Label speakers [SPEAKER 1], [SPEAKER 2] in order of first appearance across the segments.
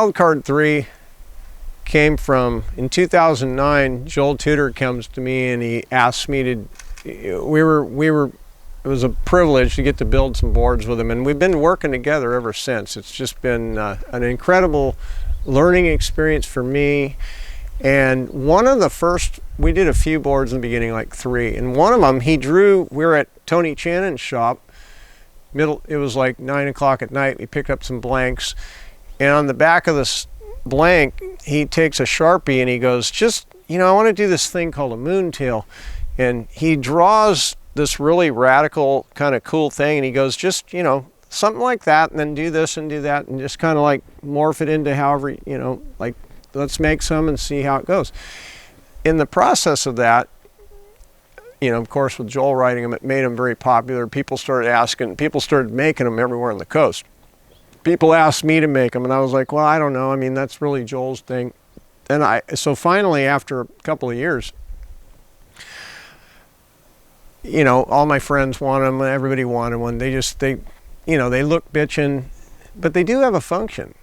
[SPEAKER 1] Wildcard 3 came from, in 2009, Joel Tudor comes to me and he asks me to, it was a privilege to get to build some boards with him, and we've been working together ever since. It's just been an incredible learning experience for me. And one of the first, we did a few boards in the beginning, like 3, and one of them he drew, we were at Tony Channon's shop, it was like 9 o'clock at night, we picked up some blanks, and on the back of this blank, he takes a Sharpie and he goes, just, I want to do this thing called a moontail. And he draws this really radical kind of cool thing, and he goes, just, something like that, and then do this and do that, and just kind of like morph it into however, like, let's make some and see how it goes. In the process of that, of course, with Joel writing them, it made them very popular. People started asking, people started making them everywhere on the coast. People asked me to make them, and I was like, well, I don't know. I mean, that's really Joel's thing. And so finally, after a couple of years, all my friends wanted them, everybody wanted one. They look bitchin', but they do have a function.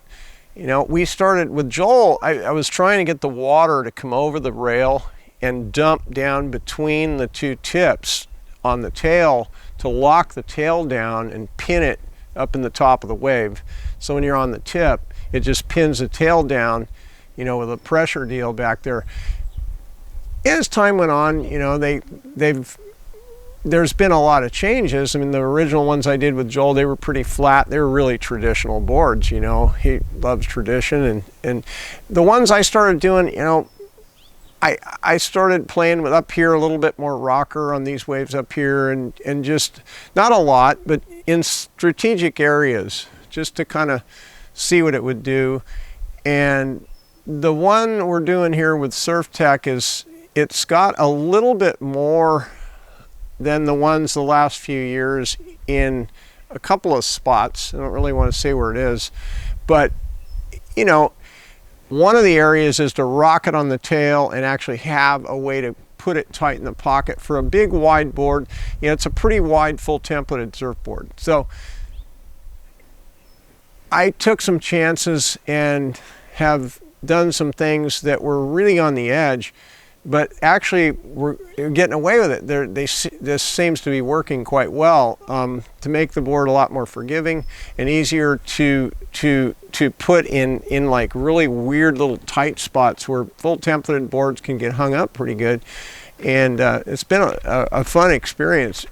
[SPEAKER 1] We started with Joel, I was trying to get the water to come over the rail and dump down between the 2 tips on the tail to lock the tail down and pin it up in the top of the wave. So when you're on the tip, it just pins the tail down, with a pressure deal back there. As time went on, there's been a lot of changes. I mean, the original ones I did with Joel, they were pretty flat. They were really traditional boards, He loves tradition. And the ones I started doing, I started playing with up here a little bit more rocker on these waves up here, and just, not a lot, but in strategic areas, just to kind of see what it would do. And the one we're doing here with Surf Tech it's got a little bit more than the ones the last few years in a couple of spots. I don't really want to say where it is, but one of the areas is to rock it on the tail and actually have a way to put it tight in the pocket. For a big wide board, it's a pretty wide full templated surfboard. So I took some chances and have done some things that were really on the edge, but actually we're getting away with it. This seems to be working quite well, to make the board a lot more forgiving and easier to put in like really weird little tight spots where full templated boards can get hung up pretty good. And it's been a fun experience.